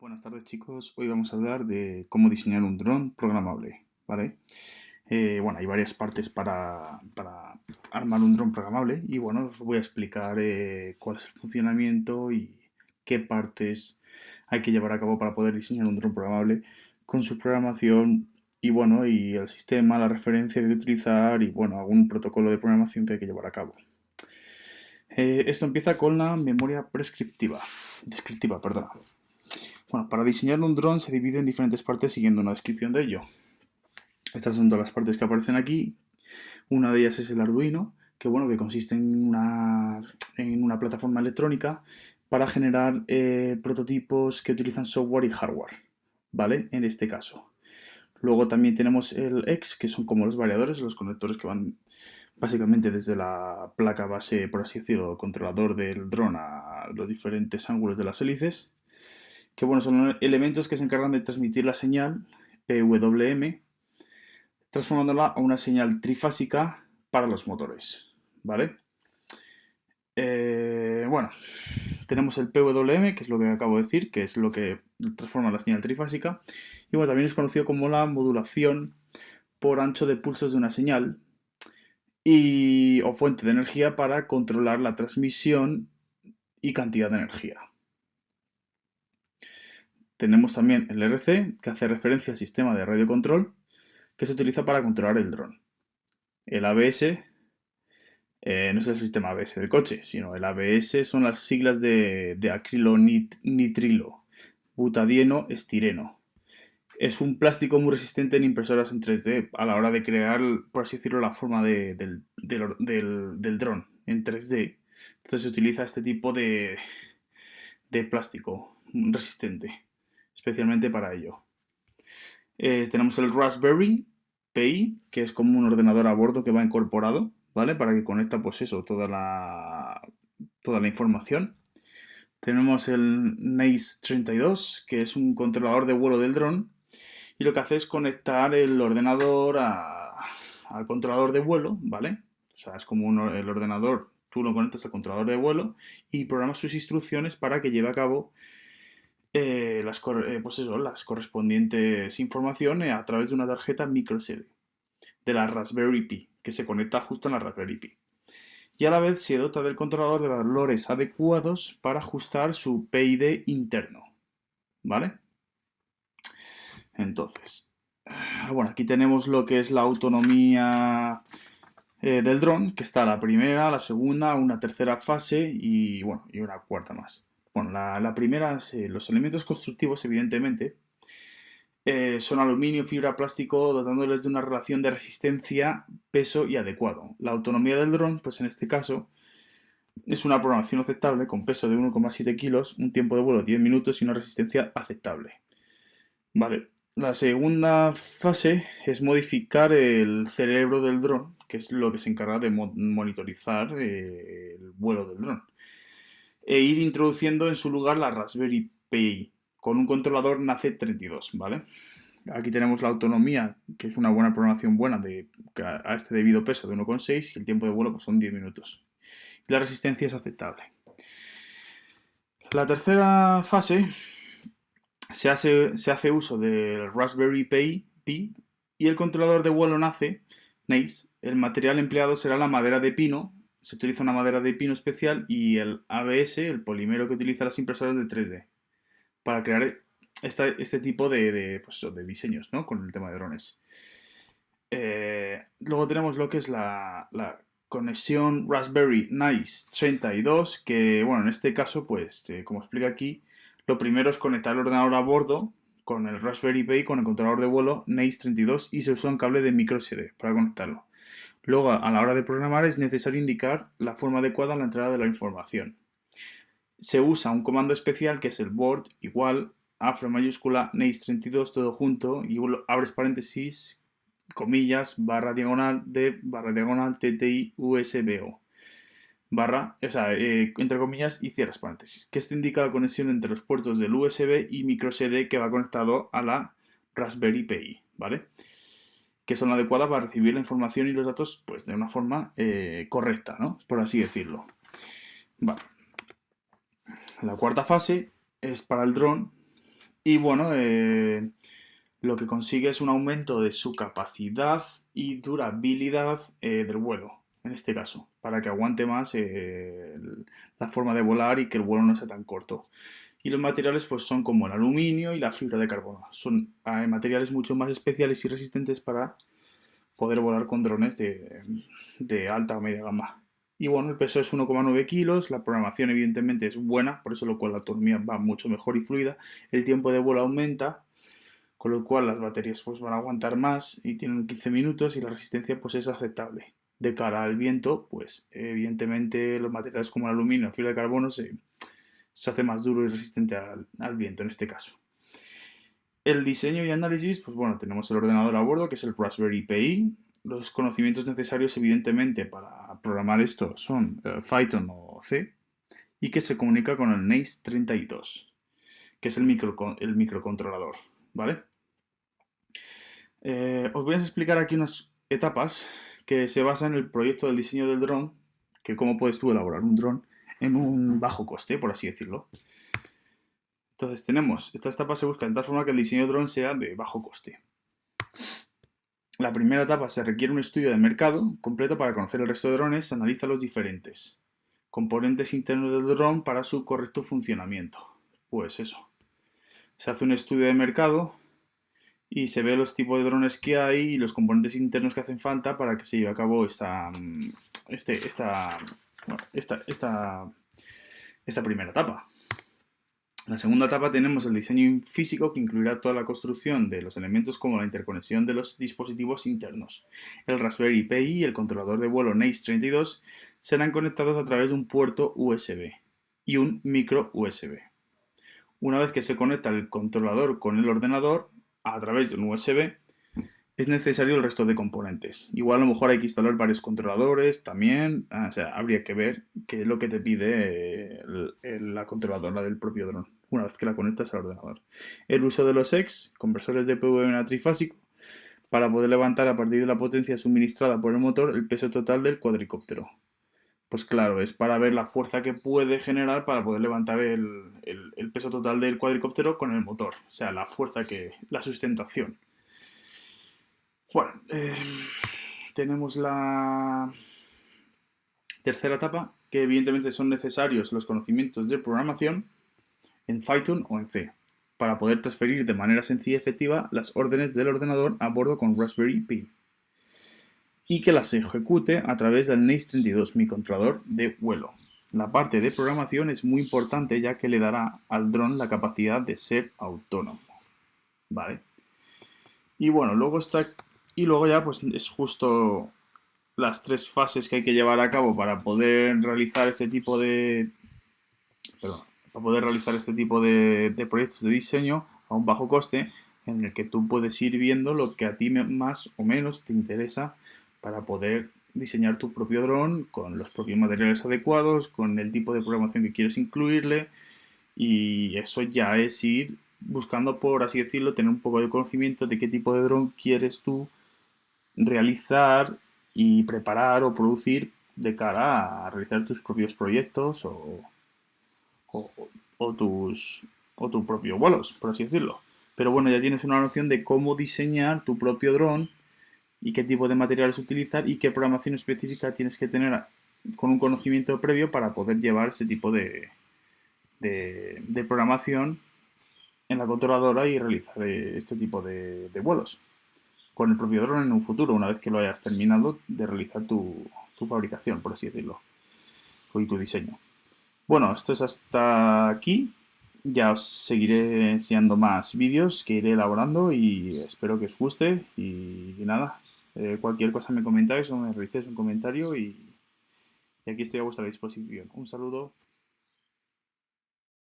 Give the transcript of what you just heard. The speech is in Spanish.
Buenas tardes chicos, hoy vamos a hablar de cómo diseñar un dron programable, ¿vale? Bueno, hay varias partes para armar un dron programable y bueno, os voy a explicar cuál es el funcionamiento y qué partes hay que llevar a cabo para poder diseñar un dron programable con su programación y bueno, y el sistema, la referencia que utilizar y bueno, algún protocolo de programación que hay que llevar a cabo. Esto empieza con la memoria descriptiva, perdón. Bueno, para diseñar un dron se divide en diferentes partes siguiendo una descripción de ello. Estas son todas las partes que aparecen aquí. Una de ellas es el Arduino, que bueno, que consiste en una plataforma electrónica para generar prototipos que utilizan software y hardware, ¿vale? En este caso. Luego también tenemos el X, que son como los variadores, los conectores que van básicamente desde la placa base, por así decirlo, el controlador del dron a los diferentes ángulos de las hélices, que bueno, son elementos que se encargan de transmitir la señal PWM, transformándola a una señal trifásica para los motores, ¿vale? Bueno, tenemos el PWM, que es lo que acabo de decir, que es lo que transforma la señal trifásica, y bueno, también es conocido como la modulación por ancho de pulsos de una señal o fuente de energía para controlar la transmisión y cantidad de energía. Tenemos también el RC, que hace referencia al sistema de radio control, que se utiliza para controlar el dron. El ABS no es el sistema ABS del coche, sino el ABS son las siglas de acrilonitrilo, butadieno, estireno. Es un plástico muy resistente en impresoras en 3D a la hora de crear, por así decirlo, la forma del dron en 3D. Entonces se utiliza este tipo de plástico resistente, especialmente para ello. Tenemos el Raspberry Pi, que es como un ordenador a bordo que va incorporado, ¿vale? Para que conecta, pues eso, toda la información. Tenemos el NACE 32, que es un controlador de vuelo del dron, y lo que hace es conectar el ordenador al controlador de vuelo, ¿vale? O sea, es como el ordenador, tú lo conectas al controlador de vuelo y programas sus instrucciones para que lleve a cabo pues eso, las correspondientes informaciones a través de una tarjeta microSD de la Raspberry Pi, que se conecta justo en la Raspberry Pi. Y a la vez se dota del controlador de valores adecuados para ajustar su PID interno, ¿vale? Entonces, bueno, aquí tenemos lo que es la autonomía del dron, que está la primera, la segunda, una tercera fase y, bueno, y una cuarta más. Bueno, la primera, los elementos constructivos, evidentemente, son aluminio, fibra, plástico, dotándoles de una relación de resistencia, peso y adecuado. La autonomía del dron, pues en este caso, es una programación aceptable con peso de 1,7 kilos, un tiempo de vuelo de 10 minutos y una resistencia aceptable. Vale. La segunda fase es modificar el cerebro del dron, que es lo que se encarga de monitorizar el vuelo del dron. E ir introduciendo en su lugar la Raspberry Pi con un controlador NACE 32, ¿vale? Aquí tenemos la autonomía, que es una buena programación buena a este debido peso de 1,6 y el tiempo de vuelo pues, son 10 minutos. Y la resistencia es aceptable. La tercera fase se hace uso del Raspberry Pi y el controlador de vuelo NACE. El material empleado será la madera de pino. Se utiliza una madera de pino especial y el ABS, el polímero que utiliza las impresoras de 3D, para crear este tipo pues de diseños, ¿no? Con el tema de drones. Luego tenemos lo que es la conexión Raspberry NICE 32, que bueno, en este caso, pues como explica aquí, lo primero es conectar el ordenador a bordo con el Raspberry Pi con el controlador de vuelo NICE 32 y se usa un cable de micro SD para conectarlo. Luego, a la hora de programar es necesario indicar la forma adecuada en la entrada de la información. Se usa un comando especial que es el board igual a mayúscula NICE 32 todo junto y abres paréntesis comillas, barra diagonal de barra diagonal TTI USBO. Barra, o sea, entre comillas y cierras paréntesis. Que esto indica la conexión entre los puertos del USB y microSD que va conectado a la Raspberry Pi, ¿vale? Que son adecuadas para recibir la información y los datos pues de una forma correcta, ¿no? Por así decirlo. Vale. La cuarta fase es para el dron Y bueno, lo que consigue es un aumento de su capacidad y durabilidad del vuelo, en este caso, para que aguante más la forma de volar y que el vuelo no sea tan corto. Y los materiales pues son como el aluminio y la fibra de carbono. Son materiales mucho más especiales y resistentes para poder volar con drones de alta o media gama. Y bueno, el peso es 1,9 kilos, la programación evidentemente es buena, por eso lo cual la autonomía va mucho mejor y fluida, el tiempo de vuelo aumenta, con lo cual las baterías pues van a aguantar más y tienen 15 minutos y la resistencia pues es aceptable. De cara al viento, pues evidentemente los materiales como el aluminio, la fibra de carbono se hace más duro y resistente al viento en este caso. El diseño y análisis, pues bueno, tenemos el ordenador a bordo, que es el Raspberry Pi. Los conocimientos necesarios, evidentemente, para programar esto son Python o C, y que se comunica con el NACE32, que es el microcontrolador, ¿vale? Os voy a explicar aquí unas etapas que se basan en el proyecto del diseño del dron, que cómo puedes tú elaborar un dron en un bajo coste, por así decirlo. Entonces tenemos, esta etapa se busca de tal forma que el diseño del dron sea de bajo coste. La primera etapa se requiere un estudio de mercado completo para conocer el resto de drones, se analiza los diferentes componentes internos del dron para su correcto funcionamiento. Pues eso, se hace un estudio de mercado y se ve los tipos de drones que hay y los componentes internos que hacen falta para que se lleve a cabo esta primera etapa. En la segunda etapa tenemos el diseño físico que incluirá toda la construcción de los elementos como la interconexión de los dispositivos internos. El Raspberry Pi y el controlador de vuelo NACE32 serán conectados a través de un puerto USB y un micro USB. Una vez que se conecta el controlador con el ordenador a través de un USB, es necesario el resto de componentes. Igual a lo mejor hay que instalar varios controladores también, o sea, habría que ver qué es lo que te pide la controladora del propio dron una vez que la conectas al ordenador. El uso de los EX, conversores de PWM trifásico, para poder levantar a partir de la potencia suministrada por el motor el peso total del cuadricóptero. Pues claro, es para ver la fuerza que puede generar para poder levantar el peso total del cuadricóptero con el motor. O sea, la sustentación. Bueno, tenemos la tercera etapa, que evidentemente son necesarios los conocimientos de programación en Python o en C, para poder transferir de manera sencilla y efectiva las órdenes del ordenador a bordo con Raspberry Pi, y que las ejecute a través del NACE32, mi controlador de vuelo. La parte de programación es muy importante ya que le dará al dron la capacidad de ser autónomo. ¿Vale? Y bueno, luego ya pues es justo las tres fases que hay que llevar a cabo para poder realizar este tipo de de proyectos de diseño a un bajo coste, en el que tú puedes ir viendo lo que a ti más o menos te interesa para poder diseñar tu propio dron con los propios materiales adecuados, con el tipo de programación que quieres incluirle, y eso ya es ir buscando, por así decirlo, tener un poco de conocimiento de qué tipo de dron quieres tú realizar y preparar o producir de cara a realizar tus propios proyectos o, o tus propios vuelos, por así decirlo. Pero bueno, ya tienes una noción de cómo diseñar tu propio dron y qué tipo de materiales utilizar y qué programación específica tienes que tener con un conocimiento previo para poder llevar ese tipo de programación en la controladora y realizar este tipo de vuelos con el propio dron en un futuro, una vez que lo hayas terminado de realizar tu fabricación, por así decirlo, y tu diseño. Bueno, esto es hasta aquí. Ya os seguiré enseñando más vídeos que iré elaborando y espero que os guste. Y nada, cualquier cosa me comentáis o me realicéis un comentario y aquí estoy a vuestra disposición. Un saludo.